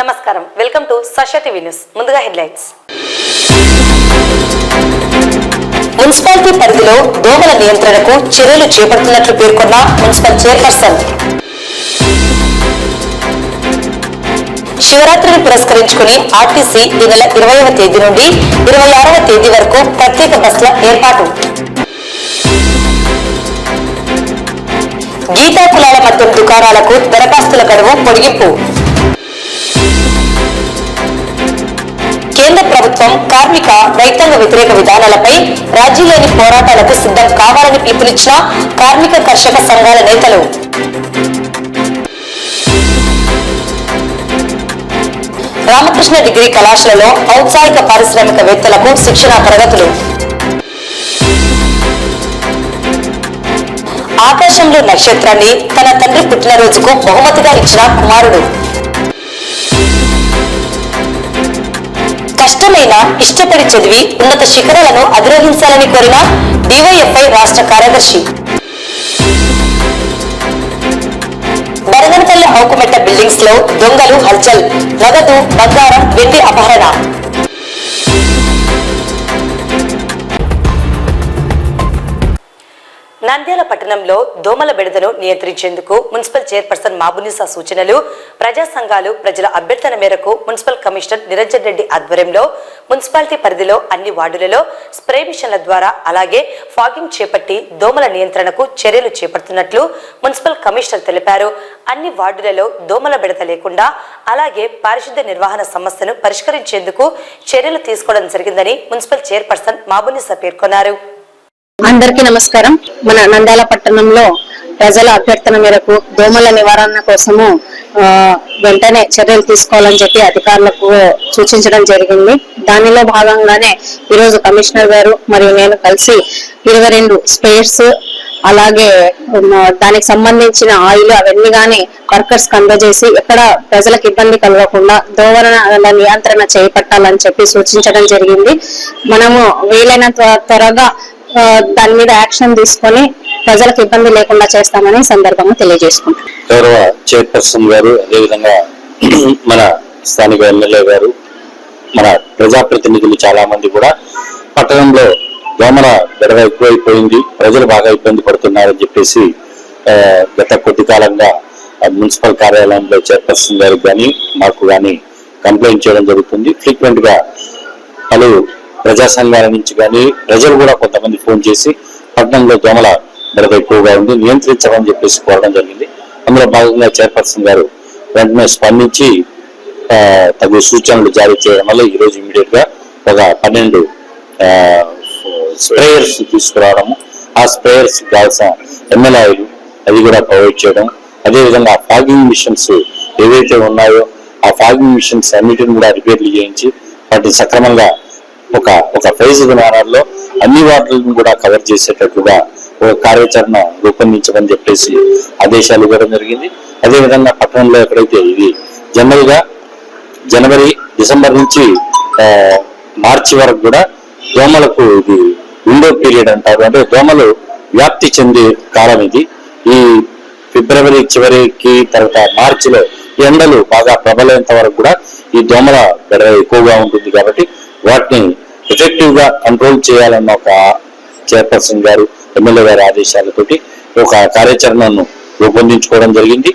నమస్కారం, welcome to సష TV news. ముందుగా headlines. Municipality పరిధిలో దోమల నియంత్రణకు చర్యలు చేపడుతున్నట్లు పేర్కొన్న మున్సిపల్ చైర్పర్సన్. శివరాత్రిని పురస్కరించుకుని ఆర్టీసీ ఈ నెల 20వ తేదీ నుండి 26వ తేదీ వరకు ప్రత్యేక బస్సుల ఏర్పాటు. గీతా కులాల మద్యం దుకాణాలకు దరఖాస్తుల గడువు పొడిగింపు. కేంద్ర ప్రభుత్వం కార్మిక రైతాంగ వ్యతిరేక విధానాలపై రాజీలేని పోరాటాలకు సిద్ధం కావాలని పిలుపునిచ్చిన కార్మిక కర్షక సంఘాల నేతలు. రామకృష్ణ డిగ్రీ కళాశాలలో ఔత్సాహిక పారిశ్రామికవేత్తలకు శిక్షణ తరగతులు. ఆకాశంలో నక్షత్రాన్ని తన తండ్రి పుట్టినరోజుకు బహుమతిగా ఇచ్చిన కుమారుడు. కష్టమైన ఇష్టపడి చదివి ఉన్నత శిఖరాలను అధిరోహించాలని కోరిన డివైఎఫ్ఐ రాష్ట్ర కార్యదర్శి. బరగనపల్లి ఆవుకుమెట్ట బిల్డింగ్స్ లో దొంగలు హల్చల్, నగదు బంగారం వెండి అపహరణ. నంద్యాల పట్టణంలో దోమల బెడదను నియంత్రించేందుకు మున్సిపల్ చైర్పర్సన్ మాబునిసా సూచనలు, ప్రజా సంఘాలు ప్రజల అభ్యర్థన మేరకు మున్సిపల్ కమిషనర్ నిరంజన్ రెడ్డి ఆధ్వర్యంలో మున్సిపాలిటీ పరిధిలో అన్ని వార్డులలో స్ప్రే మిషన్ల ద్వారా అలాగే ఫాగింగ్ చేపట్టి దోమల నియంత్రణకు చర్యలు చేపడుతున్నట్లు మున్సిపల్ కమిషనర్ తెలిపారు. అన్ని వార్డులలో దోమల బెడద లేకుండా అలాగే పారిశుద్ధ్య నిర్వహణ సమస్యను పరిష్కరించేందుకు చర్యలు తీసుకోవడం జరిగిందని మున్సిపల్ చైర్పర్సన్ మాబునిసా పేర్కొన్నారు. అందరికీ నమస్కారం. మన నంద్యాల పట్టణంలో ప్రజల అభ్యర్థన మేరకు దోమల నివారణ కోసము వెంటనే చర్యలు తీసుకోవాలని చెప్పి అధికారులకు సూచించడం జరిగింది. దానిలో భాగంగానే ఈరోజు కమిషనర్ గారు మరియు నేను కలిసి 22 స్ప్రేయర్స్ అలాగే దానికి సంబంధించిన ఆయిల్ అవన్నీ గానీ వర్కర్స్ కి అందజేసి ఎక్కడ ప్రజలకు ఇబ్బంది కలగకుండా దోమల నియంత్రణ చేపట్టాలని చెప్పి సూచించడం జరిగింది. మనము వీలైనంత త్వరగా దాని మీద యాక్షన్ తీసుకొని ప్రజలకు ఇబ్బంది లేకుండా చేస్తామని సందర్భంగా తెలియజేసుకుంటాం. గౌరవ చైర్పర్సన్ గారు, అదేవిధంగా మన స్థానిక ఎమ్మెల్యే గారు, మన ప్రజాప్రతినిధులు చాలా మంది కూడా పట్టణంలో దోమల బెడద ఎక్కువైపోయింది, ప్రజలు బాగా ఇబ్బంది పడుతున్నారని చెప్పేసి గత కొద్ది కాలంగా మున్సిపల్ కార్యాలయంలో చైర్పర్సన్ గారికి కానీ మాకు కానీ కంప్లైంట్ చేయడం జరుగుతుంది. ఫ్రీక్వెంట్ గా పలు ప్రజా సంఘాల నుంచి కానీ ప్రజలు కూడా కొంతమంది ఫోన్ చేసి పట్టణంలో దోమల బెడద ఎక్కువగా ఉంది, నియంత్రించమని చెప్పేసి కోరడం జరిగింది. అందులో భాగంగా చైర్పర్సన్ గారు వెంటనే స్పందించి తగు సూచనలు జారీ చేయడం వల్ల ఈరోజు ఇమీడియట్ గా ఒక 12 స్ప్రేయర్స్ తీసుకురావడము, ఆ స్ప్రేయర్స్ కావాల్సిన ఎమ్మెల్యే ఆయిల్ అది కూడా ప్రొవైడ్ చేయడం, అదేవిధంగా ఫాగింగ్ మిషన్స్ ఏవైతే ఉన్నాయో ఆ ఫాగింగ్ మిషన్స్ అన్నిటిని కూడా రిపేర్లు చేయించి వాటిని సక్రమంగా ఒక ఫేజ్ విధానాల్లో అన్ని వార్డులను కూడా కవర్ చేసేటట్టుగా ఒక కార్యాచరణ రూపొందించమని చెప్పేసి ఆదేశాలు ఇవ్వడం జరిగింది. అదేవిధంగా పట్టణంలో ఎక్కడైతే ఇది జనరల్ గా జనవరి డిసెంబర్ నుంచి మార్చి వరకు కూడా దోమలకు ఇది విండో పీరియడ్ అంటారు, అంటే దోమలు వ్యాప్తి చెందే కాలం ఇది. ఈ ఫిబ్రవరి చివరికి తర్వాత మార్చిలో ఎండలు బాగా ప్రబలేంత వరకు కూడా ఈ దోమల బెడద ఎక్కువగా ఉంటుంది. కాబట్టి వాటిని ఎఫెక్టివ్ గా కంట్రోల్ చేయాలన్న ఒక చైర్పర్సన్ గారు ఎమ్మెల్యే గారి ఆదేశాలతోటి ఒక కార్యాచరణను రూపొందించుకోవడం జరిగింది.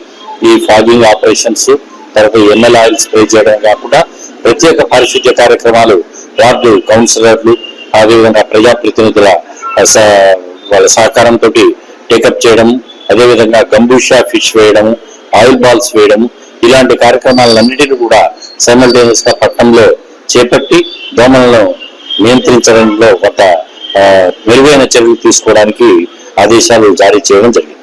ఈ ఫాగింగ్ ఆపరేషన్స్, తర్వాత ఎమ్మెల్యే ఆయిల్ స్ప్రే చేయడం కాకుండా ప్రత్యేక పారిశుద్ధ్య కార్యక్రమాలు వార్డు కౌన్సిలర్లు అదేవిధంగా ప్రజాప్రతినిధుల వాళ్ళ సహకారంతో టేకప్ చేయడం, అదేవిధంగా గంబూషా ఫిష్ వేయడము, ఆయిల్ బాల్స్ వేయడము, ఇలాంటి కార్యక్రమాలన్నిటిని కూడా సైమల్టేనియస్ గా పట్టణంలో చేపట్టి దోమలను నియంత్రించడంలో కొంత మెరుగైన చర్యలు తీసుకోవడానికి ఆదేశాలు జారీ చేయడం జరిగింది.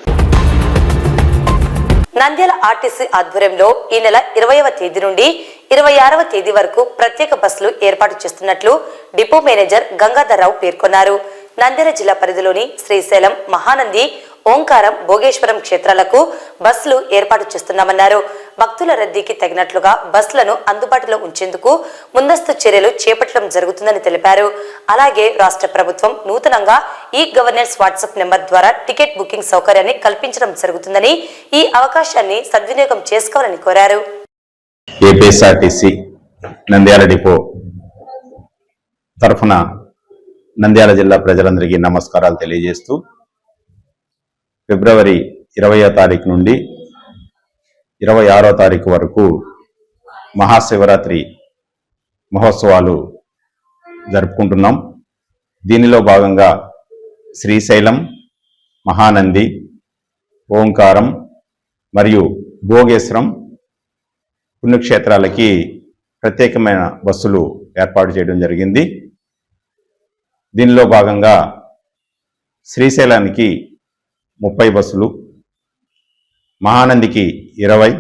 నంద్యాల ఆర్టీసీ ఆధ్వర్యంలో ఈ నెల 20వ తేదీ నుండి 26వ తేదీ వరకు ప్రత్యేక బస్సులు ఏర్పాటు చేస్తున్నట్లు డిపో మేనేజర్ గంగాధర్రావు పేర్కొన్నారు. నంద్యాల జిల్లా పరిధిలోని శ్రీశైలం, మహానంది, ఓంకారం, భోగేశ్వరం క్షేత్రాలకు బస్సులు ఏర్పాటు చేస్తున్నామన్నారు. భక్తుల రద్దీకి తగినట్లుగా బస్సులను అందుబాటులో ఉంచేందుకు ముందస్తు చర్యలు చేపట్టడం జరుగుతుందని తెలిపారు. అలాగే రాష్ట్ర ప్రభుత్వం నూతనంగా ఈ గవర్నెన్స్ వాట్సాప్ నెంబర్ ద్వారా టికెట్ బుకింగ్ సౌకర్యాన్ని కల్పించడం జరుగుతుందని, ఈ అవకాశాన్ని సద్వినియోగం చేసుకోవాలని కోరారు. ఏపీఎస్ఆర్టీసీ నంద్యాల డిపో తరఫున నంద్యాల జిల్లా ప్రజలందరికీ నమస్కారాలు తెలియజేస్తూ ఫిబ్రవరి 20వ తారీఖు నుండి 26వ తారీఖు వరకు మహాశివరాత్రి మహోత్సవాలు జరుపుకుంటున్నాం. దీనిలో భాగంగా శ్రీశైలం, మహానంది, ఓంకారం మరియు భోగేశ్వరం పుణ్యక్షేత్రాలకి ప్రత్యేకమైన బస్సులు ఏర్పాటు చేయడం జరిగింది. దీనిలో భాగంగా శ్రీశైలానికి 30 బస్సులు, మహానందికి 20,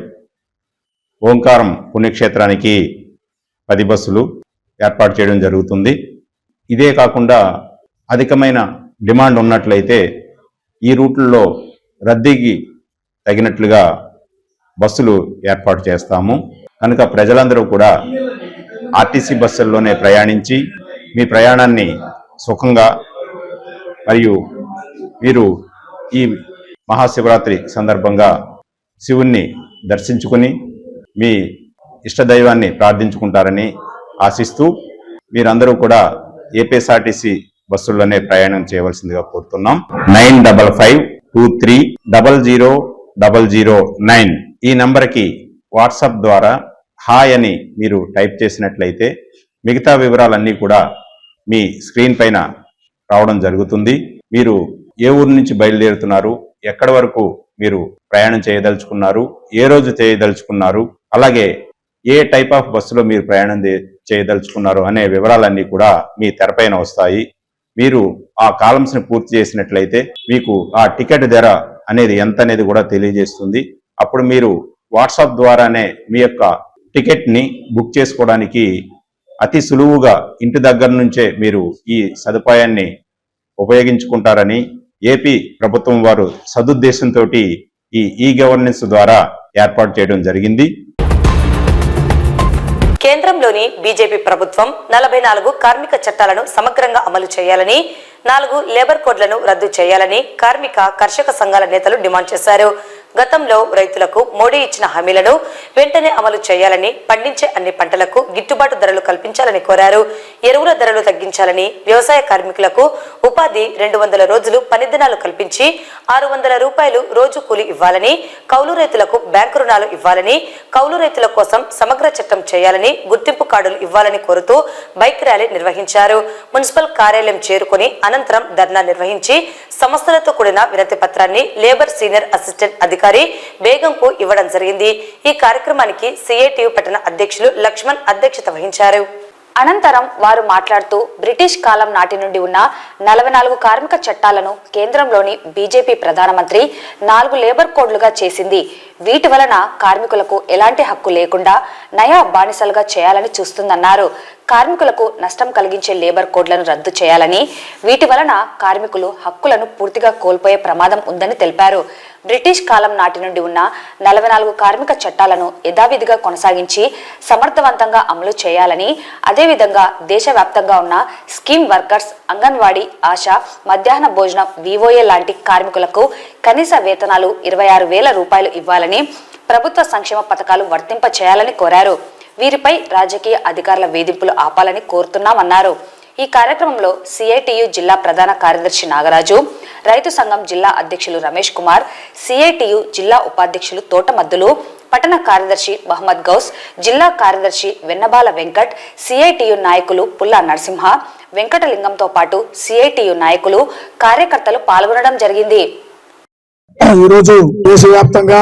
ఓంకారం పుణ్యక్షేత్రానికి 10 బస్సులు ఏర్పాటు చేయడం జరుగుతుంది. ఇదే కాకుండా అధికమైన డిమాండ్ ఉన్నట్లయితే ఈ రూట్లలో రద్దీకి తగినట్లుగా బస్సులు ఏర్పాటు చేస్తాము. కనుక ప్రజలందరూ కూడా ఆర్టీసీ బస్సుల్లోనే ప్రయాణించి మీ ప్రయాణాన్ని సుఖంగా మరియు మీరు ఈ మహాశివరాత్రి సందర్భంగా శివుణ్ణి దర్శించుకుని మీ ఇష్టదైవాన్ని ప్రార్థించుకుంటారని ఆశిస్తూ మీరందరూ కూడా ఏపీఎస్ఆర్టీసీ బస్సుల్లోనే ప్రయాణం చేయవలసిందిగా కోరుతున్నాం. 9555230009 ఈ నంబర్కి వాట్సాప్ ద్వారా హాయ్ అని మీరు టైప్ చేసినట్లయితే మిగతా వివరాలన్నీ కూడా మీ స్క్రీన్ పైన రావడం జరుగుతుంది. మీరు ఏ ఊరు నుంచి బయలుదేరుతున్నారు, ఎక్కడి వరకు మీరు ప్రయాణం చేయదలుచుకున్నారు, ఏ రోజు చేయదలుచుకున్నారు, అలాగే ఏ టైప్ ఆఫ్ బస్సులో మీరు ప్రయాణం చేయదలుచుకున్నారు అనే వివరాలన్నీ కూడా మీ తెరపైన వస్తాయి. మీరు ఆ కాలమ్స్ని పూర్తి చేసినట్లయితే మీకు ఆ టికెట్ ధర అనేది ఎంత అనేది కూడా తెలియజేస్తుంది. అప్పుడు మీరు వాట్సాప్ ద్వారానే మీ యొక్క టికెట్ని బుక్ చేసుకోవడానికి అతి సులువుగా ఇంటి దగ్గర నుంచే మీరు ఈ సదుపాయాన్ని ఉపయోగించుకుంటారని ఏపీ ప్రభుత్వం వారు సదుద్దేశంతో ఈ గవర్నెన్స్ ద్వారా ఏర్పాటు చేయడం జరిగింది. కేంద్రంలోని బీజేపీ ప్రభుత్వం 44 కార్మిక చట్టాలను సమగ్రంగా అమలు చేయాలని, 4 లేబర్ కోడ్లను రద్దు చేయాలని కార్మిక కర్షక సంఘాల నేతలు డిమాండ్ చేశారు. గతంలో రైతులకు మోడీ ఇచ్చిన హామీలను వెంటనే అమలు చేయాలని, పండించే అన్ని పంటలకు గిట్టుబాటు ధరలు కల్పించాలని కోరారు. ఎరువుల ధరలు తగ్గించాలని, వ్యవసాయ కార్మికులకు ఉపాధి 200 రోజులు పని దినాలు కల్పించి 600 రూపాయలు రోజు కూలి ఇవ్వాలని, కౌలు రైతులకు బ్యాంకు రుణాలు ఇవ్వాలని, కౌలు రైతుల కోసం సమగ్ర చట్టం చేయాలని, గుర్తింపు కార్డులు ఇవ్వాలని కోరుతూ బైక్ ర్యాలీ నిర్వహించారు. మున్సిపల్ కార్యాలయం చేరుకుని అనంతరం ధర్నా నిర్వహించి సమస్యలతో కూడిన వినతి పత్రాన్ని లేబర్ సీనియర్ అసిస్టెంట్ అధికారి బేగంకు ఇవ్వడం జరిగింది. ఈ కార్యక్రమానికి సిఐటియు పట్టణ అధ్యక్షులు లక్ష్మణ్ అధ్యక్షత వహించారు. అనంతరం వారు మాట్లాడుతూ బ్రిటిష్ కాలం నాటి నుండి ఉన్న 44 కార్మిక చట్టాలను కేంద్రంలోని బీజేపీ ప్రధానమంత్రి 4 లేబర్ కోడ్లుగా చేసింది. వీటి వలన కార్మికులకు ఎలాంటి హక్కు లేకుండా నయా బానిసలుగా చేయాలని చూస్తుందన్నారు. కార్మికులకు నష్టం కలిగించే లేబర్ కోడ్లను రద్దు చేయాలని, వీటి వలన కార్మికులు హక్కులను పూర్తిగా కోల్పోయే ప్రమాదం ఉందని తెలిపారు. బ్రిటిష్ కాలం నాటి నుండి ఉన్న 44 కార్మిక చట్టాలను యథావిధిగా కొనసాగించి సమర్థవంతంగా అమలు చేయాలని, అదేవిధంగా దేశవ్యాప్తంగా ఉన్న స్కీమ్ వర్కర్స్, అంగన్వాడీ, ఆశా, మధ్యాహ్న భోజనం, వివోఏ లాంటి కార్మికులకు కనీస వేతనాలు 26,000 రూపాయలు ఇవ్వాలని, ప్రభుత్వ సంక్షేమ పథకాలు వర్తింప చేయాలని కోరారు. వీరిపై రాజకీయ అధికారుల వేధింపులు ఆపాలని కోరుతున్నామన్నారు. ఈ కార్యక్రమంలో సిఐటియు జిల్లా ప్రధాన కార్యదర్శి నాగరాజు, రైతు సంఘం జిల్లా అధ్యక్షులు రమేష్ కుమార్, సిఐటియు జిల్లా ఉపాధ్యక్షులు తోటమద్దులు, పట్టణ కార్యదర్శి మహమ్మద్ గౌస్, జిల్లా కార్యదర్శి వెన్నబాల వెంకట్, సిఐటియు నాయకులు పుల్లా నరసింహ, వెంకటలింగంతో పాటు సిఐటియు నాయకులు, కార్యకర్తలు పాల్గొనడం జరిగింది. ఈరోజు దేశవ్యాప్తంగా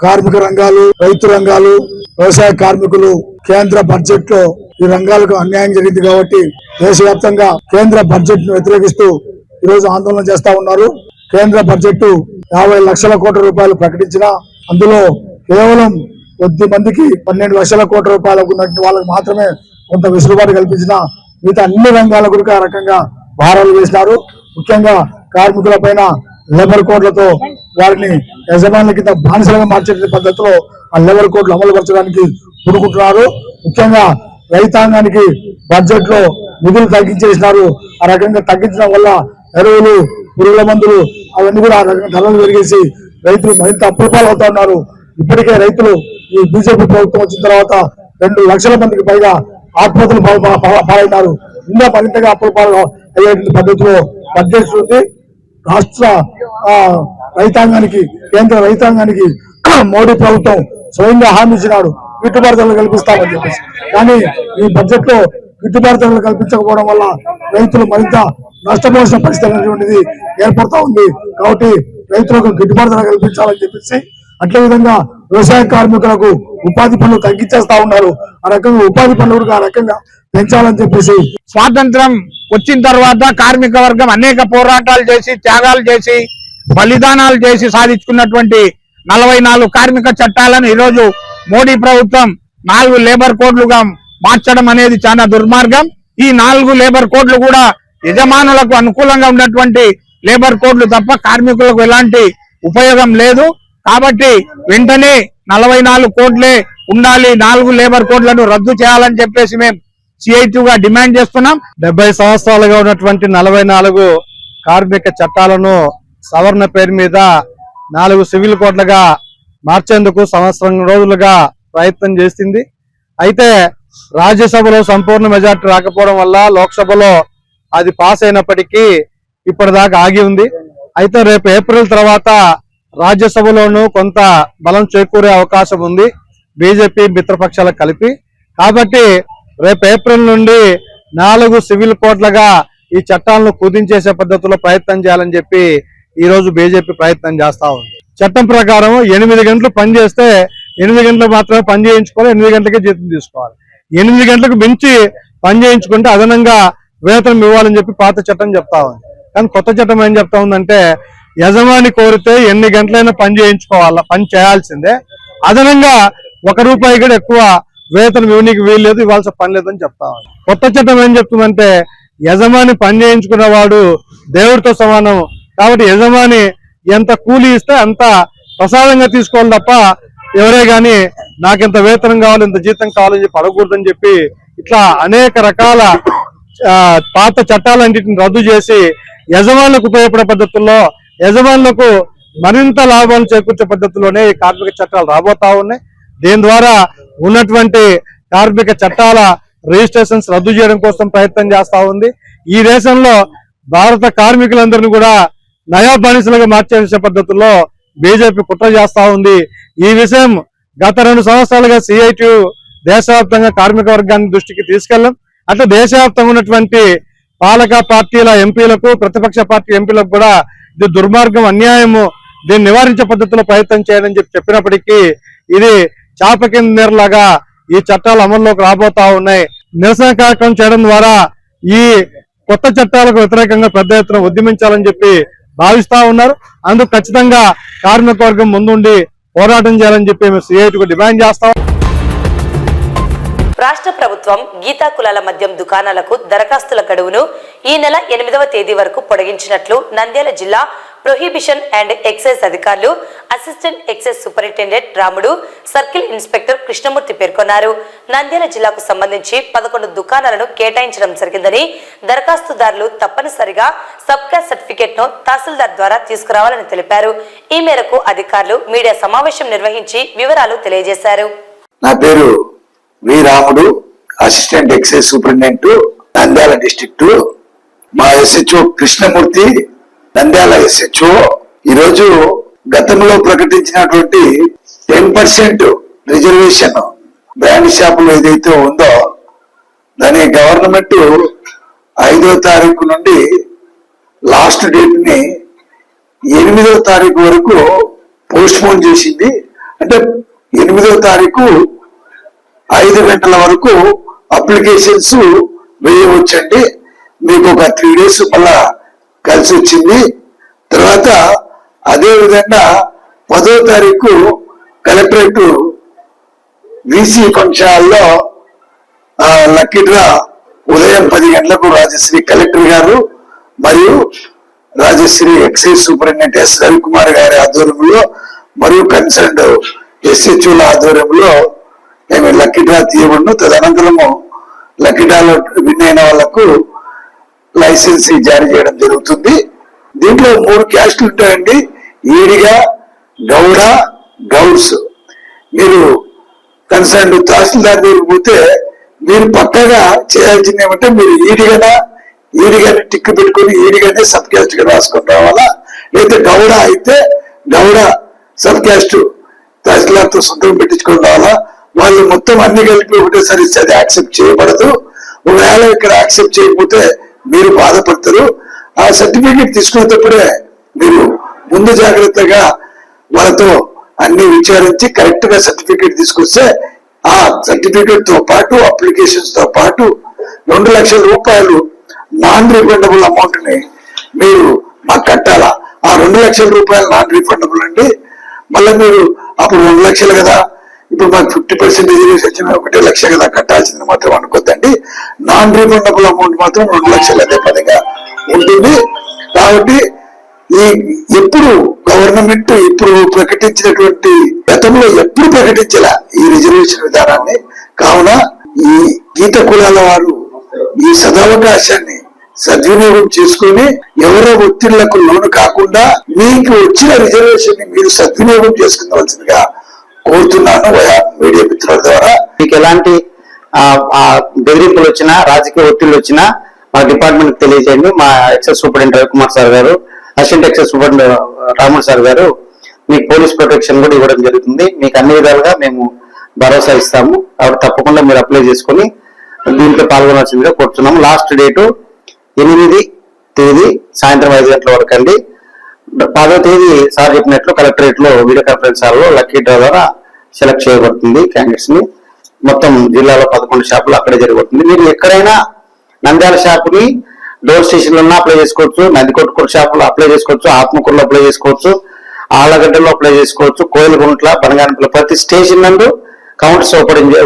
కార్మిక రంగాలు, రైతు రంగాలు, వ్యవసాయ కార్మికులు కేంద్ర బడ్జెట్ లో ఈ రంగాలకు అన్యాయం జరిగింది కాబట్టి దేశవ్యాప్తంగా కేంద్ర బడ్జెట్ ను వ్యతిరేకిస్తూ ఈరోజు ఆందోళన చేస్తా ఉన్నారు. కేంద్ర బడ్జెట్ 50 లక్షల కోట్ల రూపాయలు ప్రకటించినా అందులో కేవలం కొద్ది మందికి 12 లక్షల కోట్ల రూపాయలకు ఉన్నటువంటి వాళ్ళకి మాత్రమే కొంత వెసులుబాటు కల్పించిన మిగతా అన్ని రంగాల గురించి ఆ రకంగా భారాలు వేసినారు. ముఖ్యంగా కార్మికుల పైన లేబర్ కోడ్లతో వారిని యజమానుల కింద బానిసలుగా మార్చే పద్ధతిలో ఆ లేబర్ కోడ్లు అమలు పరచడానికి పూనుకుంటున్నారు. ముఖ్యంగా రైతాంగానికి బడ్జెట్ లో నిధులు తగ్గించేసినారు. ఆ రకంగా తగ్గించడం వల్ల ఎరువులు, పురుగుల మందులు అవన్నీ కూడా ఆ రకంగా ధరలు పెరిగేసి రైతులు మరింత అప్రూపాలు అవుతా ఉన్నారు. ఇప్పటికే రైతులు ఈ బీజేపీ ప్రభుత్వం వచ్చిన తర్వాత 2 లక్షల మందికి పైగా ఆత్మహత్యలు పాలైనారు. ఇంకా మరింతగా అప్పుల పాలు అయ్యేటువంటి పద్ధతిలో బడ్జెట్ ఉంది. రాష్ట్ర రైతాంగానికి, కేంద్ర రైతాంగానికి మోడీ ప్రభుత్వం స్వయంగా హామీ ఇచ్చినాడు గిట్టుబాటు ధరలు కల్పిస్తామని చెప్పేసి. కానీ ఈ బడ్జెట్ లో గిట్టుబాటు ధరలు కల్పించకపోవడం వల్ల రైతులు మరింత నష్టపోవాల్సిన పరిస్థితి అనేటువంటిది ఏర్పడతా ఉంది. కాబట్టి రైతులకు గిట్టుబాటు ధర కల్పించాలని చెప్పేసి, అట్లే విధంగా వ్యవసాయ కార్మికులకు ఉపాధి పనులు తగ్గించేస్తా ఉన్నారు. ఆ రకంగా ఉపాధి పనులు ఆ రకంగా పెంచాలని చెప్పేసి. స్వాతంత్రం వచ్చిన తర్వాత కార్మిక వర్గం అనేక పోరాటాలు చేసి, త్యాగాలు చేసి, బలిదానాలు చేసి సాధించుకున్నటువంటి 44 కార్మిక చట్టాలను ఈరోజు మోడీ ప్రభుత్వం 4 లేబర్ కోడ్లుగా మార్చడం అనేది చాలా దుర్మార్గం. ఈ 4 లేబర్ కోడ్లు కూడా యజమానులకు అనుకూలంగా ఉన్నటువంటి లేబర్ కోడ్లు తప్ప కార్మికులకు ఎలాంటి ఉపయోగం లేదు. కాబట్టి వెంటనే 44 కోడ్లే ఉండాలి, 4 లేబర్ కోడ్లను రద్దు చేయాలని చెప్పేసి మేము CITగా డిమాండ్ చేస్తున్నాం. 70 సంవత్సరాలుగా ఉన్నటువంటి 44 కార్మిక చట్టాలను సవరణ పేరు మీద 4 సివిల్ కోడ్లుగా మార్చేందుకు సంవత్సరం రోజులుగా ప్రయత్నం చేసింది. అయితే రాజ్యసభలో సంపూర్ణ మెజార్టీ రాకపోవడం వల్ల లోక్సభలో అది పాస్ అయినప్పటికీ ఇప్పటిదాకా ఆగి ఉంది. అయితే రేపు ఏప్రిల్ తర్వాత రాజ్యసభలోనూ కొంత బలం చేకూరే అవకాశం ఉంది బీజేపీ మిత్రపక్షాలకు కలిపి. కాబట్టి రేపు ఏప్రిల్ నుండి 4 సివిల్ కోడ్లుగా ఈ చట్టాలను కుదించేసే పద్ధతిలో ప్రయత్నం చేయాలని చెప్పి ఈ రోజు బీజేపీ ప్రయత్నం చేస్తా ఉంది. చట్టం ప్రకారం 8 గంటలు పని చేస్తే 8 గంటలు మాత్రమే పని చేయించుకోవాలి, 8 గంటలకే జీతం తీసుకోవాలి. 8 గంటలకు మించి పని చేయించుకుంటే అదనంగా వేతనం ఇవ్వాలని చెప్పి పాత చట్టం చెప్తా ఉంది. కానీ కొత్త చట్టం ఏం చెప్తా ఉందంటే యజమాని కోరితే ఎన్ని గంటలైనా పని చేయించుకోవాలా, పని చేయాల్సిందే, అదనంగా ₹1 కూడా ఎక్కువ వేతనం ఇవ్వడానికి వీల్లేదు, ఇవ్వాల్సిన పని లేదని చెప్తా ఉంది. కొత్త చట్టం ఏం చెప్తుందంటే యజమాని పని చేయించుకున్న వాడు దేవుడితో సమానం కాబట్టి యజమాని ఎంత కూలీ ఇస్తే అంత ప్రసాదంగా తీసుకోవాలి తప్ప ఎవరే గాని నాకెంత వేతనం కావాలి, ఇంత జీతం కావాలని చెప్పి అడగకూడదని చెప్పి ఇట్లా అనేక రకాల పాత చట్టాలన్నింటిని రద్దు చేసి యజమానులకు ఉపయోగపడే పద్ధతుల్లో, యజమానులకు మరింత లాభాలు చేకూర్చే పద్ధతిలోనే ఈ కార్మిక చట్టాలు రాబోతా ఉన్నాయి. దీని ద్వారా ఉన్నటువంటి కార్మిక చట్టాల రిజిస్ట్రేషన్స్ రద్దు చేయడం కోసం ప్రయత్నం చేస్తా ఉంది. ఈ దేశంలో భారత కార్మికులందరినీ కూడా నయా బానిసలుగా మార్చేసే పద్ధతుల్లో బీజేపీ కుట్ర చేస్తా ఉంది. ఈ విషయం గత 2 సంవత్సరాలుగా CIT దేశవ్యాప్తంగా కార్మిక వర్గాన్ని దృష్టికి తీసుకెళ్ళాం. అట్లా దేశవ్యాప్తంగా ఉన్నటువంటి పాలక పార్టీల ఎంపీలకు, ప్రతిపక్ష పార్టీ ఎంపీలకు కూడా ఇది దుర్మార్గం, అన్యాయము, దీన్ని నివారించే పద్ధతిలో ప్రయత్నం చేయాలని చెప్పినప్పటికీ ఇది చాప కింద నీరులాగా ఈ చట్టాలు అమల్లోకి రాబోతా ఉన్నాయి. నిరసన కార్యక్రమం చేయడం ద్వారా ఈ కొత్త చట్టాలకు వ్యతిరేకంగా పెద్ద ఎత్తున ఉద్యమించాలని చెప్పి భావిస్తా ఉన్నారు. అందుకు ఖచ్చితంగా కార్మిక వర్గం ముందుండి పోరాటం చేయాలని చెప్పి మేము CITకు డిమాండ్ చేస్తాం. రాష్ట్ర ప్రభుత్వం గీతా కులాల మద్యం దుకాణాలకు దరఖాస్తుల గడువును ఈ నెల 8వ తేదీ వరకు పొడిగించినట్లు నంద్యాల జిల్లా ప్రొహిబిషన్ అండ్ ఎక్సైజ్ అధికారులు, అసిస్టెంట్ ఎక్సైజ్ సూపరింటెండెంట్ రాముడు, సర్కిల్ ఇన్స్పెక్టర్ కృష్ణమూర్తి పేర్కొన్నారు. నంద్యాల జిల్లాకు సంబంధించి 11 దుకాణాలను కేటాయించడం జరిగిందని, దరఖాస్తుదారులు తప్పనిసరిగా సబ్ క్యాస్ట్ సర్టిఫికేట్ ను తహసీల్దార్ ద్వారా తీసుకురావాలని తెలిపారు. ఈ మేరకు అధికారులు మీడియా సమావేశం నిర్వహించి వివరాలు తెలియజేశారు. నా పేరు V Ramudu, assistant excise superintendent Nandyal district. మా SHO కృష్ణమూర్తి, నంద్యాల SHO. ఈరోజు గతంలో ప్రకటించినటువంటి 10% రిజర్వేషన్ బ్రాండ్ షాపులు ఏదైతే ఉందో దాని గవర్నమెంట్ 5వ తారీఖు నుండి లాస్ట్ డేట్ ని 8వ తారీఖు వరకు పోస్ట్ పోన్ చేసింది. అంటే 8వ తారీఖు 5 గంటల వరకు అప్లికేషన్స్ వేయవచ్చండి. మీకు ఒక 3 days మళ్ళా కలిసి వచ్చింది. తర్వాత అదే విధంగా 10వ తారీఖు కలెక్టరేట్ VC ఫంక్షన్ హాల్లో లక్కీ డ్రా ఉదయం 10 గంటలకు రాజశ్రీ కలెక్టర్ గారు మరియు Rajasri excise superintendent S Ravikumar గారి ఆధ్వర్యంలో మరియు కన్సర్న్డ్ SHOల ఆధ్వర్యంలో మేము లక్కీ డ్రా తీయబడును. తదనంతరము లక్కీ డ్రాలో విన్ అయిన వాళ్లకు లైసెన్స్ జారీ చేయడం జరుగుతుంది. దీంట్లో 3 క్యాస్టులు ఉంటాయండి, ఈడిగా, గౌడ, గౌడ్స్. మీరు కన్సర్న్ తహసీల్దార్ దగ్గరికి పోతే మీరు పక్కగా చేయాల్సింది ఏమంటే మీరు ఈడిగానే టిక్కు పెట్టుకుని ఈడిగానే సబ్ క్యాస్ట్ గా రాసుకొని రావాలా, లేదా గౌడ అయితే గౌడ సబ్ క్యాస్ట్ తహసీల్దార్ తో సొంతం పెట్టించుకొని రావాలా. వాళ్ళు మొత్తం అన్ని కలిపి ఒకటేసారి ఇస్తే అది యాక్సెప్ట్ చేయబడదు. ఒకవేళ ఇక్కడ యాక్సెప్ట్ చేయకపోతే మీరు బాధపడతారు. ఆ సర్టిఫికేట్ తీసుకునేటప్పుడే మీరు ముందు జాగ్రత్తగా వాళ్ళతో అన్ని విచారించి కరెక్ట్ గా సర్టిఫికేట్ తీసుకొస్తే ఆ సర్టిఫికేట్ తో పాటు అప్లికేషన్స్ తో పాటు 2 లక్షల రూపాయలు నాన్ రిఫండబుల్ అమౌంట్ ని మీరు మాకు కట్టాలా. ఆ 2 లక్షల రూపాయలు నాన్ రిఫండబుల్ అండి. మళ్ళీ మీరు అప్పుడు 2 లక్షలు కదా, ఇప్పుడు మాకు 50% రిజర్వేషన్ వచ్చిన 1 లక్ష కదా కట్టాల్సింది మాత్రం అనుకోద్దండి. నాన్ రిఫండబుల్ అమౌంట్ మాత్రం 2 లక్షలు అదే పనిగా ఉంటుంది. కాబట్టి ఎప్పుడు గవర్నమెంట్ ఇప్పుడు ప్రకటించినటువంటి గతంలో ఎప్పుడు ప్రకటించాల ఈ రిజర్వేషన్ విధానాన్ని. కావున ఈ గీత కులాల వారు ఈ సదవకాశాన్ని సద్వినియోగం చేసుకుని ఎవరో ఒత్తిళ్లకు లోను కాకుండా మీకు వచ్చిన రిజర్వేషన్ ని మీరు సద్వినియోగం చేసుకునవలసిందిగా కోరుతున్నాను మీడియా మిత్రుల ద్వారా. మీకు ఎలాంటి బెదిరింపులు వచ్చినా రాజకీయ ఒత్తిళ్లు వచ్చినా మా డిపార్ట్మెంట్ తెలియజేయండి. మా ఎక్సైజ్ సూపరింటెండెంట్ రవికుమార్ సార్ గారు, అసిస్టెంట్ ఎక్సైజ్ సూపరింటెండెంట్ రాముడు సార్ గారు మీకు పోలీస్ ప్రొటెక్షన్ కూడా ఇవ్వడం జరుగుతుంది. మీకు అన్ని విధాలుగా మేము భరోసా ఇస్తాము. కాబట్టి తప్పకుండా మీరు అప్లై చేసుకుని దీంట్లో పాల్గొనాల్సిందిగా కోరుతున్నాము. లాస్ట్ డేటు 8 తేదీ సాయంత్రం 5 గంటల వరకు అండి. 10వ తేదీ సార్ చెప్పినట్లు కలెక్టరేట్ లో వీడియో కాన్ఫరెన్స్ హాల్లో లక్కీ డ్రా ద్వారా సెలెక్ట్ చేయబడుతుంది క్యాండిడేట్స్ ని. మొత్తం జిల్లాలో 11 షాపులు అక్కడే జరగబడుతుంది. మీరు ఎక్కడైనా నంద్యాల షాపుని డోర్ స్టేషన్ లో అప్లై చేసుకోవచ్చు, నందికొట్కూరు షాపులో అప్లై చేసుకోవచ్చు, ఆత్మకూరులో అప్లై చేసుకోవచ్చు, ఆళ్లగడ్డలో అప్లై చేసుకోవచ్చు, కోయిలగుంట్ల, బనగానపల్లి ప్రతి స్టేషన్ నందు కౌంటర్స్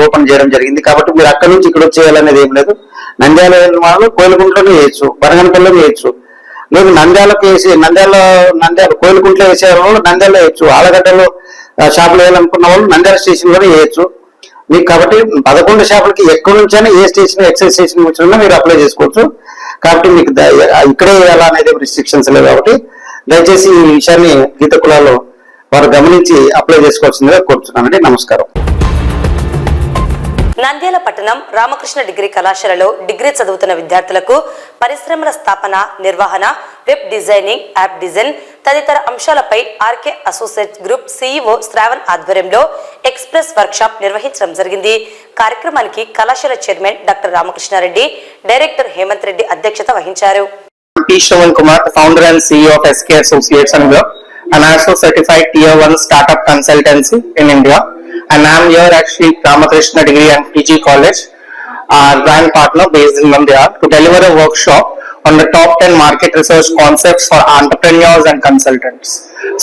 ఓపెన్ చేయడం జరిగింది. కాబట్టి మీరు అక్కడి నుంచి ఇక్కడ వచ్చేయాలనేది ఏం లేదు. నంద్యాల వాళ్ళు కోయిలగుంట్లోనే వేయచ్చు, బనగానపల్లిలో వేయచ్చు, లేదు నంద్యాలకు వేసి నంద్యాల కోయిలగుంట్లో వేసే వాళ్ళు నంద్యాలలో వేయచ్చు, ఆళ్లగడ్డలో షాపులు వేయాలనుకున్న వాళ్ళు నంద్యాల స్టేషన్ లోనే వేయచ్చు మీకు. కాబట్టి 11 షాపులకి ఎక్కడి నుంచైనా ఏ స్టేషన్ ఎక్సైజ్ స్టేషన్ నుంచి మీరు అప్లై చేసుకోవచ్చు. కాబట్టి మీకు ఇక్కడే వేయాలా అనేది రిస్ట్రిక్షన్స్ లేవు. కాబట్టి దయచేసి ఈ విషయాన్ని గీత కులాల్లో వారు గమనించి అప్లై చేసుకోవాల్సిందిగా కోరుతున్నానండి. నమస్కారం. నంద్యాల పట్టణం రామకృష్ణ డిగ్రీ కళాశాలలో డిగ్రీ చదువుతున్న విద్యార్థులకు పరిశ్రమల స్థాపన, నిర్వహణ, వెబ్ డిజైనింగ్, యాప్ డిజైన్ తదితర అంశాలపై RK associates group CEO Shravan ఆధ్వర్యంలో ఎక్స్ప్రెస్ వర్క్షాప్ నిర్వహించడం జరిగింది. కార్యక్రమానికి కళాశాల chairman doctor Ramakrishna Reddy, director Hemanth Reddy అధ్యక్షత వహించారు. P. Shravan Kumar, founder and CEO of SK Associates and Group, an ISO certified Tier 1 startup consultancy in India. And I am here at Sri Ramakrishna Degree and PG College, our brand partner based in Mandya, to deliver a workshop on the top 10 market research concepts for entrepreneurs and consultants.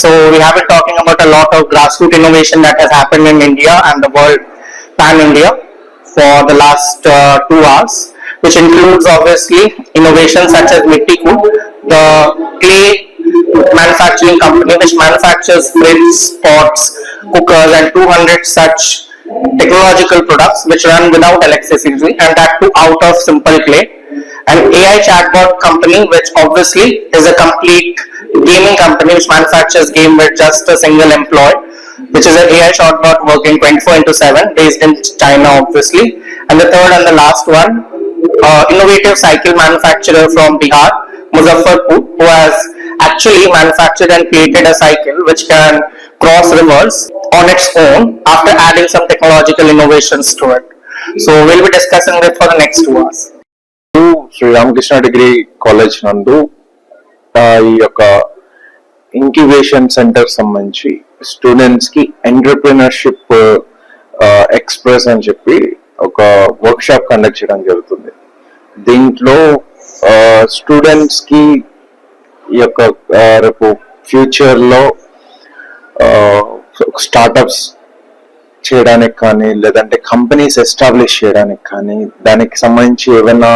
So we have been talking about a lot of grassroots innovation that has happened in India and the world pan-India for the last 2 hours, which includes obviously innovations such as Mittiku, the clay manufacturing company which manufactures fridges, pots, cookers and 200 such technological products which run without electricity, and that too out of simple clay. An AI chatbot company which obviously is a complete gaming company which manufactures game with just a single employee, which is an AI chatbot working 24/7 based in China obviously. And the third and the last one, innovative cycle manufacturer from Bihar, Muzaffarpur, who has actually manufactured and created a cycle which can cross rivers on its own after adding some technological innovations to it. So we'll be discussing that for the next 2 hours. Sri Ramakrishna degree college నందు ఈ యొక్క incubation centre సంబంధించి students కి entrepreneurship express అని చెప్పి ఒక work shop conduct చేయడం జరుగుతుంది. దీంట్లో స్టూడెంట్స్ కి ఈ యొక్క రేపు ఫ్యూచర్ లో స్టార్టప్స్ చేయడానికి కానీ లేదంటే కంపెనీస్ ఎస్టాబ్లిష్ చేయడానికి కానీ దానికి సంబంధించి ఏమైనా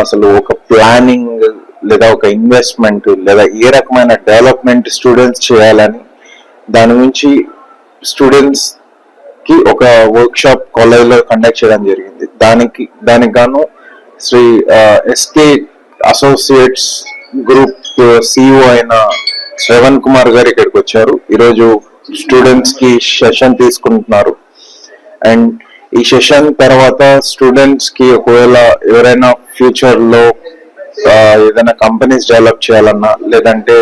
అసలు ఒక ప్లానింగ్ లేదా ఒక ఇన్వెస్ట్మెంట్ లేదా ఏ రకమైన డెవలప్మెంట్ స్టూడెంట్స్ చేయాలని దాని నుంచి స్టూడెంట్స్ కి ఒక వర్క్ షాప్ కాలేజ్లో కండక్ట్ చేయడం జరిగింది. దానికి గాను Sri SK associates group CEO అయిన శ్రవణ్ కుమార్ గారు ఇక్కడికి వచ్చారు. ఈరోజు స్టూడెంట్స్ కి సెషన్ తీసుకుంటున్నారు. అండ్ ఈ సెషన్ తర్వాత స్టూడెంట్స్ కి ఒకవేళ ఎవరైనా ఫ్యూచర్ లో ఏదైనా కంపెనీస్ డెవలప్ చేయాలన్నా లేదంటే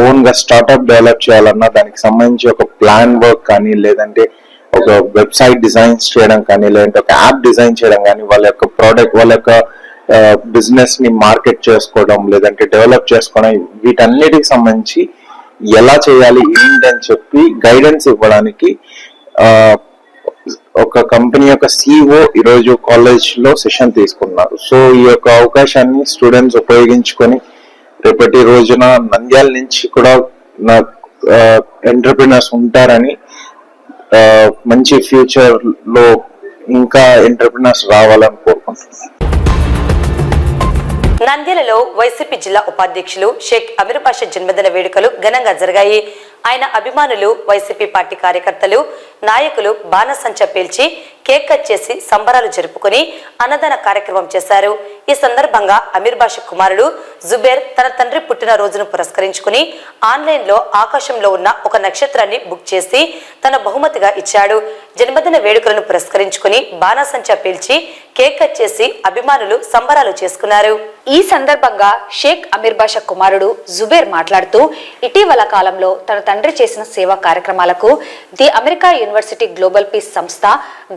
ఓన్ గా స్టార్ట్అప్ డెవలప్ చేయాలన్నా దానికి సంబంధించి ఒక ప్లాన్ వర్క్ కానీ లేదంటే ఒక వెబ్సైట్ డిజైన్స్ చేయడం కానీ లేదంటే ఒక యాప్ డిజైన్ చేయడం కానీ వాళ్ళ యొక్క ప్రోడక్ట్ వాళ్ళ యొక్క బిజినెస్ ని మార్కెట్ చేసుకోవడం లేదంటే డెవలప్ చేసుకోవడం వీటన్నిటికి సంబంధించి ఎలా చేయాలి ఏంటి అని చెప్పి గైడెన్స్ ఇవ్వడానికి ఒక కంపెనీ యొక్క సిఇఓ ఈరోజు కాలేజ్ లో సెషన్ తీసుకున్నారు. సో ఈ యొక్క అవకాశాన్ని స్టూడెంట్స్ ఉపయోగించుకొని రేపటి రోజున నంద్యాల నుంచి కూడా ఎంటర్ప్రినర్స్ ఉంటారని మంచి ఫ్యూచర్ లో ఇంకా ఎంటర్ప్రినర్స్ రావాలని కోరుకుంటున్నాను. నంద్యాలలో వైసీపీ జిల్లా ఉపాధ్యక్షులు షేక్ అమీర్ పాషా జన్మదిన వేడుకలు ఘనంగా జరిగాయి. ఆయన అభిమానులు, వైసీపీ పార్టీ కార్యకర్తలు, నాయకులు బాణసంచా పేల్చి కేక్ కట్ చేసి సంబరాలు జరుపుకుని అన్నదాన కార్యక్రమం చేశారు. ఈ సందర్భంగా అమీర్ బాషా కుమారుడు జుబేర్ తన తండ్రి పుట్టినరోజును పురస్కరించుకుని ఆన్లైన్ లో ఆకాశంలో ఉన్న ఒక నక్షత్రాన్ని బుక్ చేసి తన బహుమతిగా ఇచ్చాడు. జన్మదిన వేడుకలను పురస్కరించుకుని బాణసంచా పేల్చి కేక్ కట్ చేసి అభిమానులు సంబరాలు చేసుకున్నారు. ఈ సందర్భంగా షేక్ అమీర్ బాషా కుమారుడు జుబేర్ మాట్లాడుతూ ఇటీవల కాలంలో తన తండ్రి చేసిన సేవా కార్యక్రమాలకు the America university global peace సంస్థ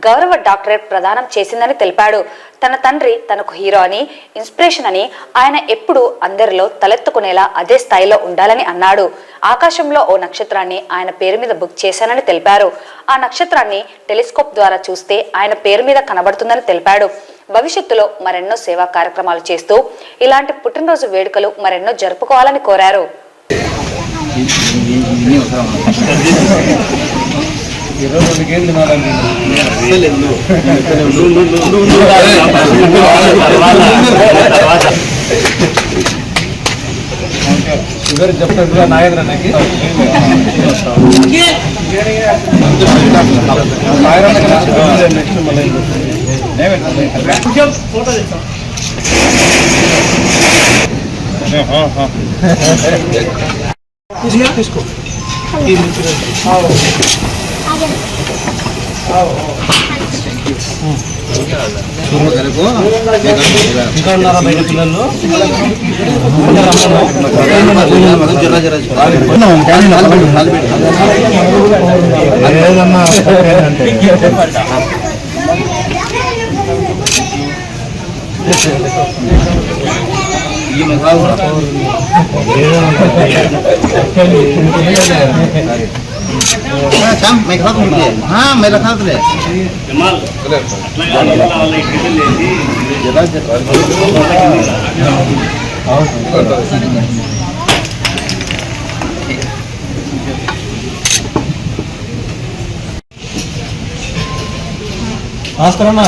గౌరవ డాక్టరేట్ ప్రదానం చేసిందని తెలిపాడు. తన తండ్రి తనకు హీరో అని, ఇన్స్పిరేషన్ అని, ఆయన ఎప్పుడూ అందరిలో తలెత్తుకునేలా అదే స్థాయిలో ఉండాలని అన్నాడు. ఆకాశంలో ఓ నక్షత్రాన్ని ఆయన పేరు మీద బుక్ చేశానని తెలిపారు. ఆ నక్షత్రాన్ని టెలిస్కోప్ ద్వారా చూస్తే ఆయన పేరు మీద కనబడుతుందని తెలిపాడు. భవిష్యత్తులో మరెన్నో సేవా కార్యక్రమాలు చేస్తూ ఇలాంటి పుట్టినరోజు వేడుకలు మరెన్నో జరుపుకోవాలని కోరారు. చెప్తాను నాగేంద్రకి తీసుకో ఇంకా ఉన్నారా బయట పిల్లలు? हाँ मेरा साथ ले पास करो ना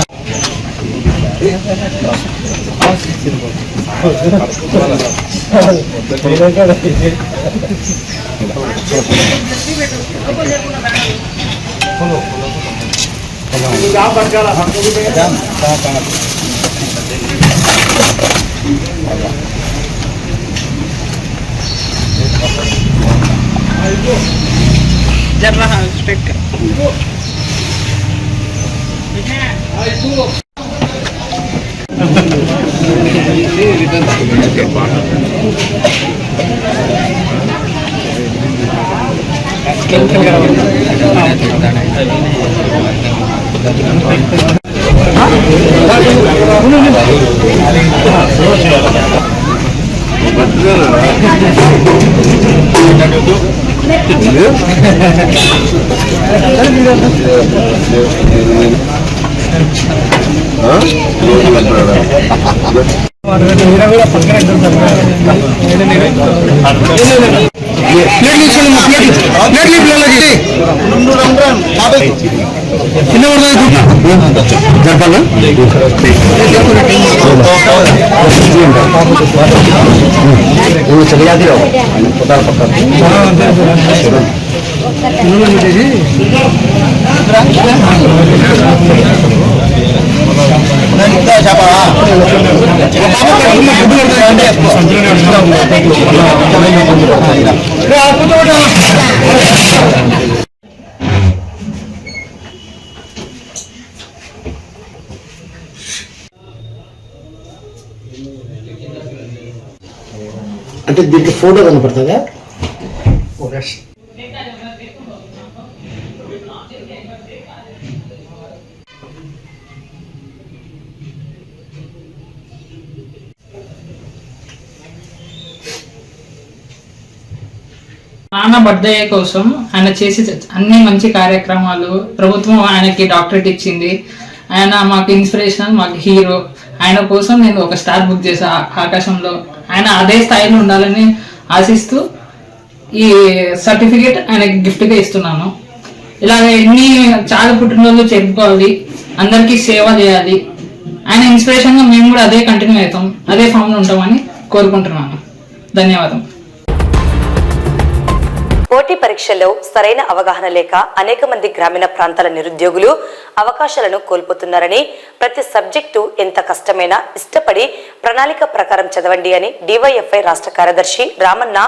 जरा स्ट्रेट कर चले जाती रहो पता पक्का అంటే దీంట్లో ఫోటో కనపడుతుందా? నాన్న బర్త్డే కోసం ఆయన చేసి అన్ని మంచి కార్యక్రమాలు, ప్రభుత్వం ఆయనకి డాక్టరేట్ ఇచ్చింది, ఆయన మాకు ఇన్స్పిరేషన్, మాకు హీరో. ఆయన కోసం నేను ఒక స్టార్ బుక్ చేసా ఆకాశంలో. ఆయన అదే స్థాయిలో ఉండాలని ఆశిస్తూ ఈ సర్టిఫికేట్ ఆయనకి గిఫ్ట్గా ఇస్తున్నాను. ఇలాగ ఎన్ని చాలా పుట్టినరోజులు చెప్పుకోవాలి, అందరికీ సేవ చేయాలి. ఆయన ఇన్స్పిరేషన్గా మేము కూడా అదే కంటిన్యూ అవుతాం, అదే ఫామ్లో ఉంటామని కోరుకుంటున్నాను. ధన్యవాదం. పోటీ పరీక్షల్లో సరైన అవగాహన లేక అనేక మంది గ్రామీణ ప్రాంతాల నిరుద్యోగులు అవకాశాలను కోల్పోతున్నారని, ప్రతి సబ్జెక్టు ఎంత కష్టమైనా ఇష్టపడి ప్రణాళిక ప్రకారం చదవండి అని డివైఎఫ్ఐ రాష్ట్ర కార్యదర్శి రామన్న,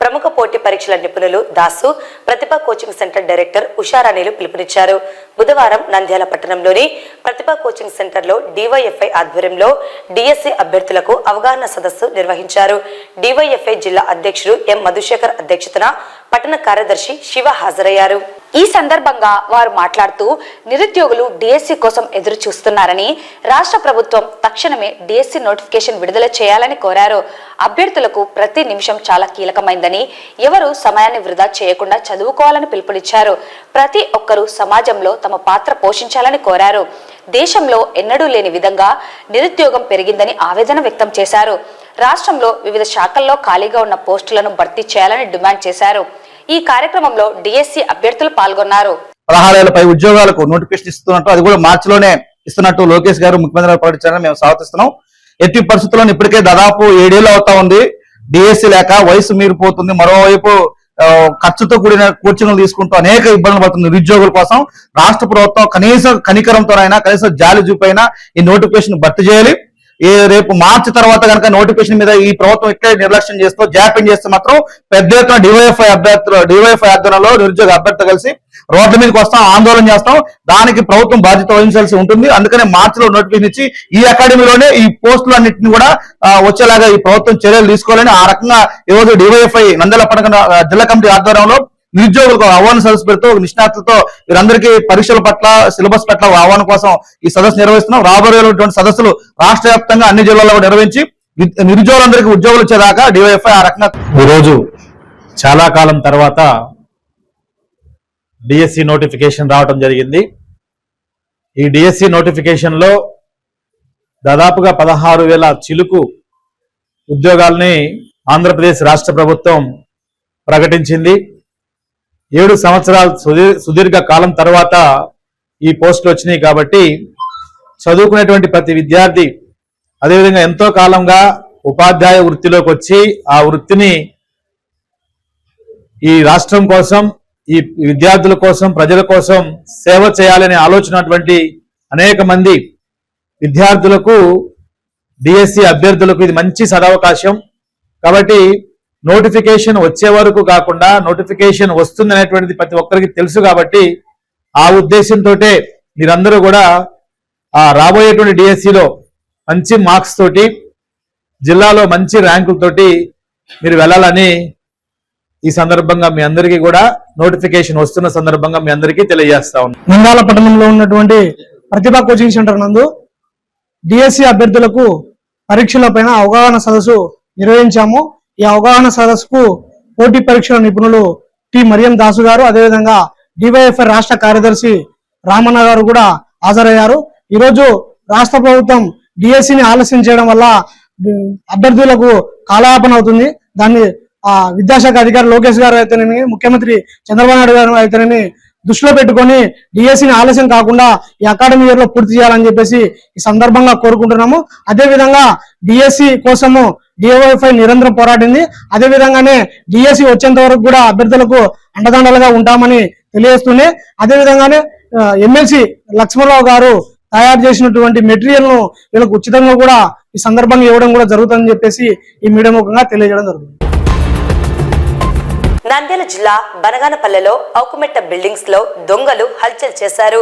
ప్రముఖ పోటీ పరీక్షల నిపుణులు దాసు, ప్రతిభా కోచింగ్ సెంటర్ డైరెక్టర్ ఉషారాణిలు పిలుపునిచ్చారు. బుధవారం నంద్యాల పట్టణంలోని ప్రతిభా కోచింగ్ సెంటర్లో డివైఎఫ్ఐ ఆధ్వర్యంలో డిఎస్సి అభ్యర్థులకు అవగాహన సదస్సు నిర్వహించారు. డివైఎఫ్ఐ జిల్లా అధ్యక్షుడు ఎం మధుశేఖర్ అధ్యక్షతన పట్టణ కార్యదర్శి శివ హాజరయ్యారు. ఈ సందర్భంగా వారు మాట్లాడుతూ నిరుద్యోగులు డిఎస్సి కోసం ఎదురు చూస్తున్నారని, రాష్ట్ర ప్రభుత్వం తక్షణమే డిఎస్సి నోటిఫికేషన్ విడుదల చేయాలని కోరారు. అభ్యర్థులకు ప్రతి నిమిషం చాలా కీలకమైందని, ఎవరు సమయాన్ని వృధా చేయకుండా చదువుకోవాలని పిలుపునిచ్చారు. ప్రతి ఒక్కరూ సమాజంలో తమ పాత్ర పోషించాలని కోరారు. దేశంలో ఎన్నడూ లేని విధంగా నిరుద్యోగం పెరిగిందని ఆవేదన వ్యక్తం చేశారు. రాష్ట్రంలో వివిధ శాఖల్లో ఖాళీగా ఉన్న పోస్టులను భర్తీ చేయాలని డిమాండ్ చేశారు. ఈ కార్యక్రమంలో డిఎస్సి అభ్యర్థులు పాల్గొన్నారు. 16,000 ఉద్యోగాలకు నోటిఫికేషన్ ఇస్తున్నట్టు, అది కూడా మార్చిలోనే ఇస్తున్నట్టు లోకేష్ గారు ముఖ్యమంత్రి ప్రకటించారని మేము స్వాగతిస్తున్నాం. ఎట్టి పరిస్థితుల్లో ఇప్పటికే దాదాపు 7 ఏళ్ళు అవుతా ఉంది డిఎస్సి లేక, వయసు మీరిపోతుంది. మరోవైపు ఖర్చుతో కూడిన కోచింగ్లు తీసుకుంటూ అనేక ఇబ్బందులు పడుతుంది నిరుద్యోగుల కోసం. రాష్ట్ర ప్రభుత్వం కనీసం కనికరంతోనైనా, కనీసం జాలి చూపైనా ఈ నోటిఫికేషన్ భర్తీ చేయాలి. రేపు మార్చి తర్వాత కనుక నోటిఫికేషన్ మీద ఈ ప్రభుత్వం ఇట్లే నిర్లక్ష్యం చేస్తూ జాప్యం చేస్తే మాత్రం పెద్ద ఎత్తున డివైఎఫ్ఐ ఆధ్వర్యంలో నిరుద్యోగ అభ్యర్థులు కలిసి రోడ్ల మీదకి వస్తాం, ఆందోళన చేస్తాం. దానికి ప్రభుత్వం బాధ్యత వహించాల్సి ఉంటుంది. అందుకనే మార్చిలో నోటిఫికేషన్ ఇచ్చి ఈ అకాడమీలోనే ఈ పోస్టులు అన్నింటినీ కూడా వచ్చేలాగా ఈ ప్రభుత్వం చర్యలు తీసుకోవాలని ఆ రకంగా ఈరోజు డివైఎఫ్ఐ నంద్యాల పట్టణ జిల్లా కమిటీ ఆధ్వర్యంలో నిరుద్యోగులకు ఆహ్వాన సదస్సు పెడుతూ నిష్ణాతులతో వీరందరికీ పరీక్షల పట్ల, సిలబస్ పట్ల ఆహ్వానం కోసం ఈ సదస్సు నిర్వహిస్తున్నాం. రాబోయేటువంటి సదస్సులు రాష్ట్ర వ్యాప్తంగా అన్ని జిల్లాల్లో నిర్వహించి నిరుద్యోగులందరికీ ఉద్యోగులు వచ్చేదాకా డివైఎఫ్ఐ ఆ రకంగా ఈరోజు చాలా కాలం తర్వాత డిఎస్సి నోటిఫికేషన్ రావడం జరిగింది. ఈ డిఎస్సి నోటిఫికేషన్ లో దాదాపుగా 16,000 చిలుకు ఉద్యోగాల్ని ఆంధ్రప్రదేశ్ రాష్ట్ర ప్రభుత్వం ప్రకటించింది. 7 సంవత్సరాల సుదీర్ఘ కాలం తర్వాత ఈ పోస్టులు వచ్చినాయి. కాబట్టి చదువుకునేటువంటి ప్రతి విద్యార్థి, అదేవిధంగా ఎంతో కాలంగా ఉపాధ్యాయ వృత్తిలోకి వచ్చి ఆ వృత్తిని ఈ రాష్ట్రం కోసం, ఈ విద్యార్థుల కోసం, ప్రజల కోసం సేవ చేయాలనే ఆలోచనటువంటి అనేక మంది విద్యార్థులకు, డిఎస్సి అభ్యర్థులకు ఇది మంచి సదవకాశం. కాబట్టి నోటిఫికేషన్ వచ్చే వరకు కాకుండా నోటిఫికేషన్ వస్తుంది అనేటువంటిది ప్రతి ఒక్కరికి తెలుసు. కాబట్టి ఆ ఉద్దేశంతో మీరందరూ కూడా రాబోయేటువంటి డిఎస్సిలో మంచి మార్క్స్ తోటి, జిల్లాలో మంచి ర్యాంకులతోటి మీరు వెళ్ళాలని ఈ సందర్భంగా మీ అందరికీ కూడా నోటిఫికేషన్ వస్తున్న సందర్భంగా మీ అందరికీ తెలియజేస్తా ఉన్నాం. నంద్యాల పట్టణంలో ఉన్నటువంటి ప్రతిభా కోచింగ్ సెంటర్ నందు డిఎస్సి అభ్యర్థులకు పరీక్షల పైన అవగాహన సదస్సు నిర్వహించాము. ఈ అవగాహన సదస్సుకు పోటీ పరీక్షల నిపుణులు టి మరియం దాసు గారు, అదేవిధంగా డివైఎఫ్ఐ రాష్ట్ర కార్యదర్శి రామన్న గారు కూడా హాజరయ్యారు. ఈరోజు రాష్ట్ర ప్రభుత్వం డిఎస్సిని ఆలస్యం చేయడం వల్ల అభ్యర్థులకు కాలయాపన అవుతుంది. దాన్ని విద్యాశాఖ అధికారి లోకేష్ గారు అయితేనేమి, ముఖ్యమంత్రి చంద్రబాబు నాయుడు గారు అయితేనేమి దృష్టిలో పెట్టుకొని డిఎస్సిని ఆలస్యం కాకుండా ఈ అకాడమీ ఇయర్ లో పూర్తి చేయాలని చెప్పేసి ఈ సందర్భంగా కోరుకుంటున్నాము. అదే విధంగా డిఎస్సి కోసము డివైఎఫ్ఐ నిరంతరం పోరాడింది. అదే విధంగానే డిఎస్సి వచ్చేంత వరకు కూడా అభ్యర్థులకు అండదండలుగా ఉంటామని తెలియజేస్తూనే, అదే విధంగానే ఎమ్మెల్సీ లక్ష్మణరావు గారు తయారు చేసినటువంటి మెటీరియల్ ను వీళ్ళకు ఉచితంగా కూడా ఈ సందర్భంగా ఇవ్వడం కూడా జరుగుతుందని చెప్పేసి ఈ మీడియా ముఖంగా తెలియజేయడం జరుగుతుంది. నంద్యాల జిల్లా బనగానపల్లెలో ఔకుమెట్ట బిల్డింగ్స్ లో దొంగలు హల్చల్ చేశారు.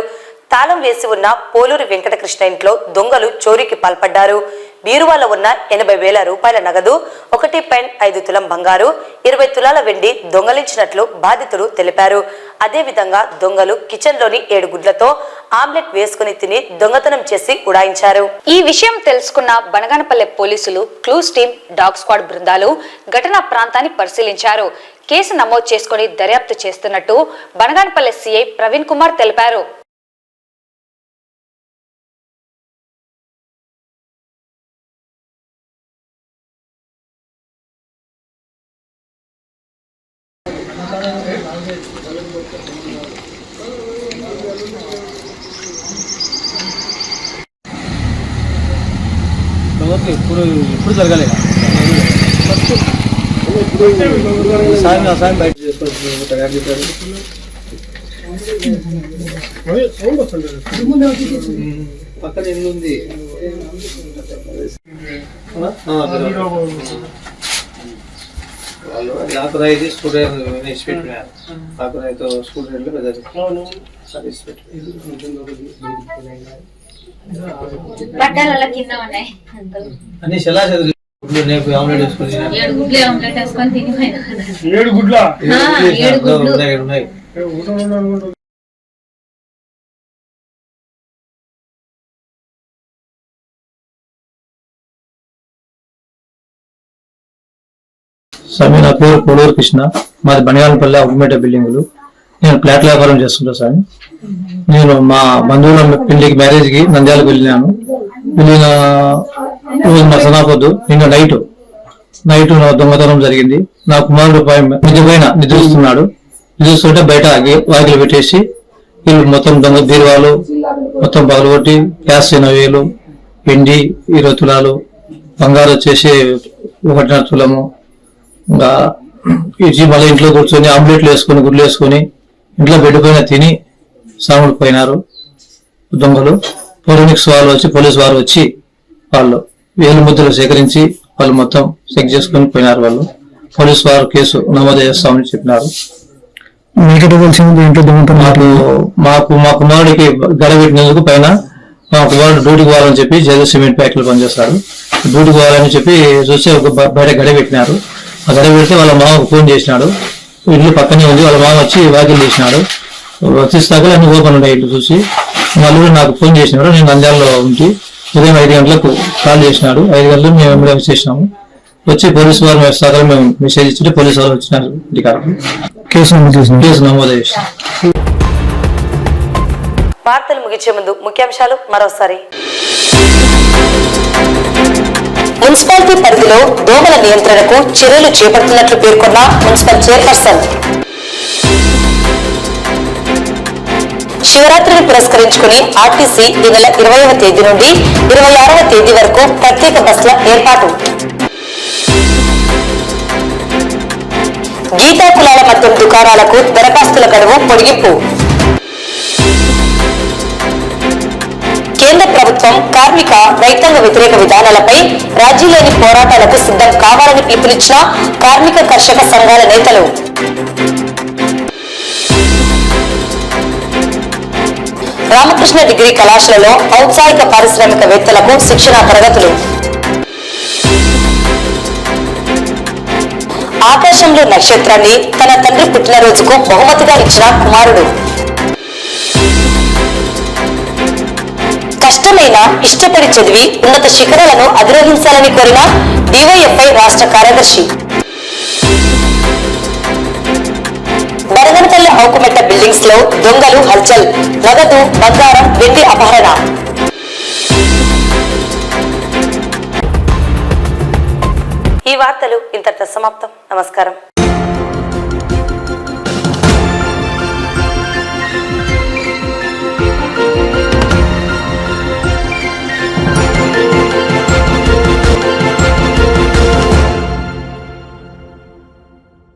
తాళం వేసి ఉన్న పోలూరి వెంకటకృష్ణ ఇంట్లో దొంగలు చోరీకి పాల్పడ్డారు. బీరువాలో ఉన్న 80,000 రూపాయల నగదు, 1.5 తులం బంగారు, 20 తులాల వెండి దొంగలించినట్లు బాధితుడు తెలిపారు. అదేవిధంగా దొంగలు కిచెన్లోని 7 గుడ్లతో ఆమ్లెట్ వేసుకుని తిని దొంగతనం చేసి ఉడాయించారు. ఈ విషయం తెలుసుకున్న బనగానపల్లె పోలీసులు, క్లూస్ టీం, డాగ్ స్క్వాడ్ బృందాలు ఘటనా ప్రాంతాన్ని పరిశీలించారు. కేసు నమోదు చేసుకుని దర్యాప్తు చేస్తున్నట్టు బనగానపల్లె సిఐ ప్రవీణ్ కుమార్ తెలిపారు. ఇప్పుడు జరగలేదు సాయం బయట పక్కన ఎన్ని ఉంది ఆకురాయిది స్టూడెంట్ ఇచ్చిపెట్టినారు. ఆకురాయితో స్టూడెంట్లు అన్ని ఎలా చదువు ఆమ్లెట్ వేసుకొని 7 గుడ్ల ఉన్నాయి. స్వామి, నా పేరు కోడూరు కృష్ణ. మాది బనగానపల్లి అగ్గుమేట బిల్డింగులు. నేను ఫ్లాట్ వ్యాపారం చేస్తుంటా స్వామి. నేను మా బంధువుల పెళ్లికి మ్యారేజ్ కి నంద్యాలకు వెళ్ళినాను. వెళ్ళిన రోజు మా సనాపొద్దు నిన్న నైట్ దొంగతనం జరిగింది. నా కుమారుడు పైన నిద్రిస్తున్నాడు. నిద్రిస్తుంటే బయట వాకిలు పెట్టేసి వీళ్ళు మొత్తం దొంగ బీరువాలు మొత్తం పగలగొట్టి గ్యాస్ 80,000, వెండి 20 తులాలు, బంగారు వచ్చేసి 1.5 తులము, ఇంకా ఇచ్చి మళ్ళీ ఇంట్లో కూర్చొని ఆమ్లెట్లు వేసుకొని గుడ్లు వేసుకొని ఇంట్లో బెడ్ పైన తిని సాములు పోయినారు దొంగలు. ఫోరెనిక్స్ వాళ్ళు వచ్చి, పోలీసు వారు వచ్చి వాళ్ళు వేలు ముద్రలు సేకరించి వాళ్ళు మొత్తం చెక్ చేసుకుని పోయినారు. వాళ్ళు పోలీసు వారు కేసు నమోదు చేస్తామని చెప్పినారు. మాకు మా కుమారుడికి గడ పెట్టినందుకు పైన మా కుమారుడు డ్యూటీకి పోవాలని చెప్పి జగన్ సిమెంట్ ఫ్యాక్టరీలో పనిచేస్తారు. డ్యూటీకి పోవాలని చెప్పి చూస్తే ఒక బయట గడ పెట్టినారు. ఆ గడ పెడితే వాళ్ళ మామకు ఫోన్ చేసినాడు. ఇల్లు పక్కనే ఉంది. వాళ్ళ మామ వచ్చి వాకిలు తీసినాడు. తీస్తాక అన్ని ఓపెన్ ఉన్నాయి ఇల్లు చూసి. వాళ్ళు నాకు ఫోన్ చేసినాడు. నేను నంద్యాలలో ఉండి ఉదయం 5 గంటలకు కాల్ చేసినాడు. 5 గంటలకు మేము ఎంబడే వచ్చేసినాము. వచ్చి పోలీసు వారు సగం మేము మెసేజ్ ఇచ్చి పోలీసు వారు వచ్చినారు అధికారులు. కేసు నమోదు చేసినాం. వార్తలు ముగించే ముందు ముఖ్యాంశాలు మరోసారి. మున్సిపాలిటీ పరిధిలో దోమల నియంత్రణకు చర్యలు చేపడుతున్నట్లు పేర్కొన్న మున్సిపల్ చైర్పర్సన్. శివరాత్రిని పురస్కరించుకుని ఆర్టీసీ ఈ నెల 20వ తేదీ నుండి 26వ తేదీ వరకు ప్రత్యేక బస్సుల ఏర్పాటు. గీతా కులాల మద్యం దుకాణాలకు దరఖాస్తుల గడువు పొడిగింపు. కేంద్ర ప్రభుత్వం కార్మిక రైతాంగ వ్యతిరేక విధానాలపై రాజీలేని పోరాటాలకు సిద్ధం కావాలని పిలుపునిచ్చిన కార్మిక కర్షక సంఘాల నేతలు. రామకృష్ణ డిగ్రీ కళాశాలలో ఔత్సాహిక పారిశ్రామికవేత్తలకు శిక్షణా తరగతులు. ఆకాశంలో నక్షత్రాన్ని తన తండ్రి పుట్టినరోజుకు బహుమతిగా ఇచ్చిన కుమారుడు. కష్టమైన ఇష్టపడి చదివి ఉన్నత శిఖరాలను అధిరోహించాలని కోరిన డివైఎఫ్ఐ రాష్ట్ర కార్యదర్శి. బనగానపల్లె ఆకుమెట్ట బిల్డింగ్స్ లో దొంగలు హల్చల్, నగదు, బంగారం, వెండి అపహరణ. ఈ వార్తలు ఇంతటితో సమాప్తం. నమస్కారం.